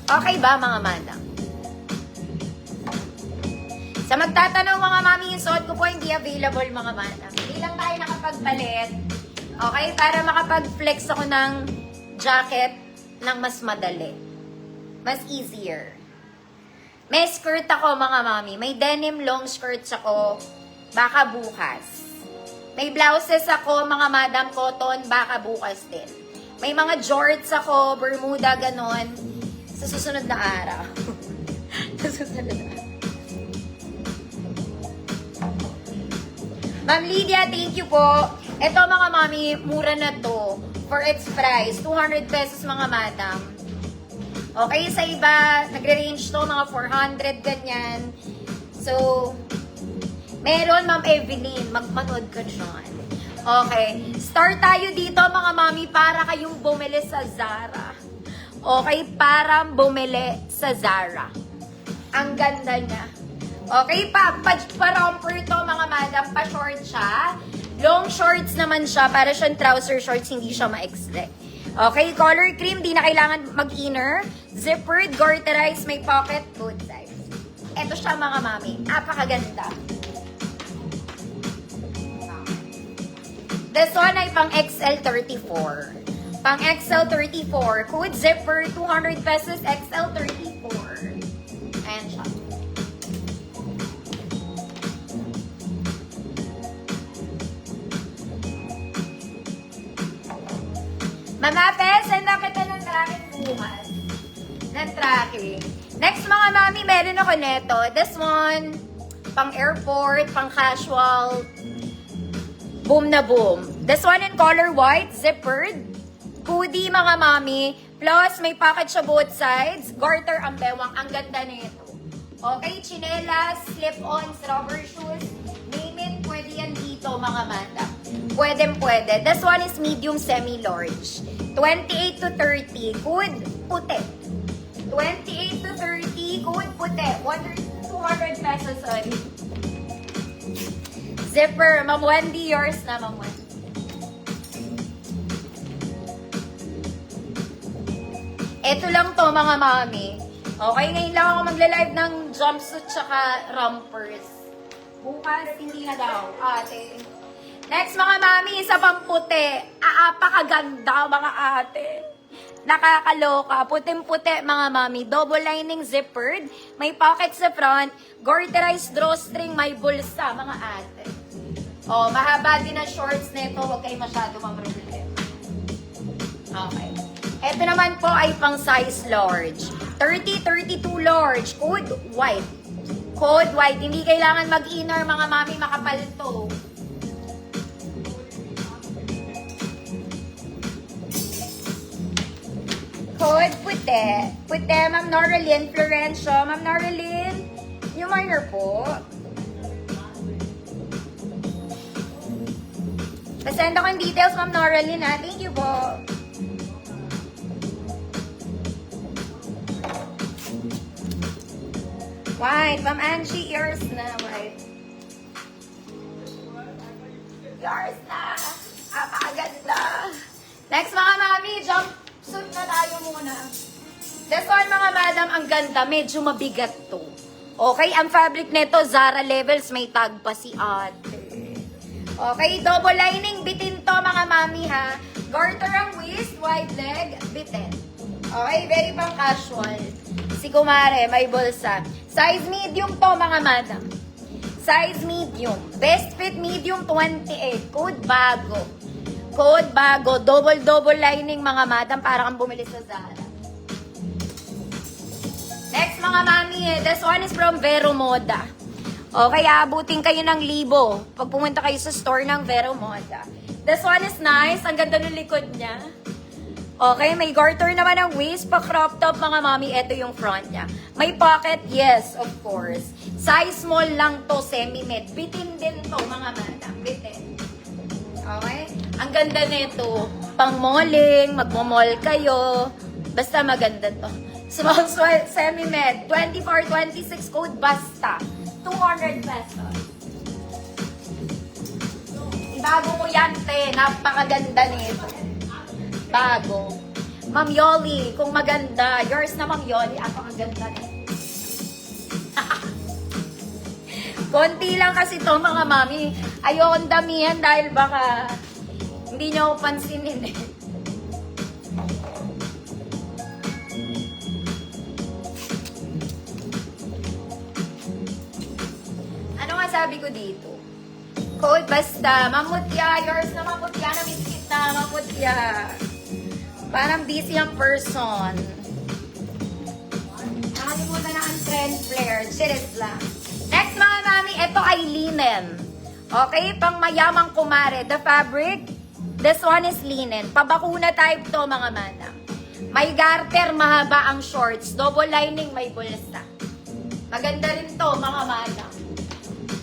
Okay ba, mga madam? Sa magtatanong, mga mami, yung suot ko po hindi available, mga madam. Hindi lang tayo nakapagpalit. Okay? Para makapag-flex ako ng jacket ng mas madali. Mas easier. May skirt ako, mga mami. May denim long skirts ako. Baka bukas. May blouses ako, mga madam, cotton. Baka bukas din. May mga jorts ako, bermuda, ganon. Sa susunod na araw. Sa susunod na araw. Ma'am Lydia, thank you po. Ito, mga mami, mura na to. For its price, 200 pesos, mga madam. Okay, sa iba, nagre-range to, mga 400, ganyan. So, meron, Ma'am Evelyn. Magmanood ka dyan. Okay. Start tayo dito, mga mami, para kayong bumili sa Zara. Okay, para bumili sa Zara. Ang ganda niya. Okay, pa-romper to, mga madam. Pa-short siya. Long shorts naman siya. Para siyang trouser shorts, hindi siya ma-extend. Okay, color cream, di na kailangan mag-inner. Zippered, garterized, may pocket, good size. Ito siya, mga mami. Napakaganda. This one ay pang XL34. Pang XL34. Code zipper, 200 pesos, XL34. Ayan siya. Mama Pes, senda kita ng tracking bukas. Ng tracking. Next, mga mami, meron ako neto. This one, pang airport, pang casual. Boom na boom. This one in color white, zippered. Hoodie, mga mami. Plus, may pocket siya both sides. Garter ang bewang. Ang ganda nito. Okay, chinelas, slip-ons, rubber shoes. Name it, pwede yan dito, mga mata. Pwede. This one is medium semi-large. 28 to 30. Good, puti. 28 to 30. Good, puti. 200 pesos, sorry. Zipper. Ma'am Wendy, yours na, Ma'am Wendy. Ito lang to, mga mami. Okay, ngayon lang ako magla-live ng jumpsuit tsaka rompers. Bukas, hindi na daw, ate. Next, mga mami, isa pang puti. Apakaganda, mga ate. Nakakaloka. Puting-puti, mga mami. Double lining zippered. May pocket sa front. Garterized drawstring. May bulsa, mga ate. Oh, mahaba din ang shorts nito. Huwag kayo masyado mamrelate. Okay. Ito naman po ay pang size large. 30-32 large. Code white. Code white. Hindi kailangan mag-inner, mga mami. Makapal to. Code puti. Puti, Ma'am Noraline Florencio. Ma'am Noraline, yung minor po. Pasend ako yung details, Ma'am Noraline, ha. Thank you po. White. Ma'am Angie, yours na, white. Yours na. Apakaganda. Next, mga mami, jumpsuit na tayo muna. This one, mga madam, ang ganda. Medyo mabigat to. Okay, ang fabric nito, Zara Levels, may tag pa si ate. Okay, double lining, bitin to, mga mami, ha. Garter ang waist, wide leg, bitin. Okay, very pang casual. Si kumare, may bulsa. Size medium to, mga madam. Size medium. Best fit medium, 28. Code bago. Code bago. Double lining, mga madam, para kang bumili sa Zara. Next, mga mami, this one is from Vero Moda. Okay, abutin kayo ng 1,000 pag pumunta kayo sa store ng Vero Moda. This one is nice. Ang ganda ng likod niya. Okay, may garter naman ang waist, pa-crop top, mga mami. Ito yung front niya. May pocket, yes, of course. Size small lang to, semi-med. Bitin din to, mga madam. Bitin. Okay? Ang ganda nito. Pang-malling, magmo-mall kayo. Basta maganda to. Small semi-med. 24-26 code basta. 200 pesos. Ibago ko yan, te. Napakaganda nito. Bago. Ma'am Yoli, kung maganda. Yours na, Ma'am Yoli. Ako ang ganda na. Konti lang kasi to mga mami. Ayokong damihan dahil baka hindi nyo ako pansinin eh. Ano nga sabi ko dito? Code basta. Mamutya. Yours na mamutya. Na-miss kita. Mamutya. Parang busy ang person. Nakalimutan na ang trend flare. Chiris lang. Next mga mami, ito ay linen. Okay, pang mayamang kumare. The fabric, this one is linen. Pabakuna type to mga manang. May garter, mahaba ang shorts. Double lining, may bulsa. Maganda rin to mga mami.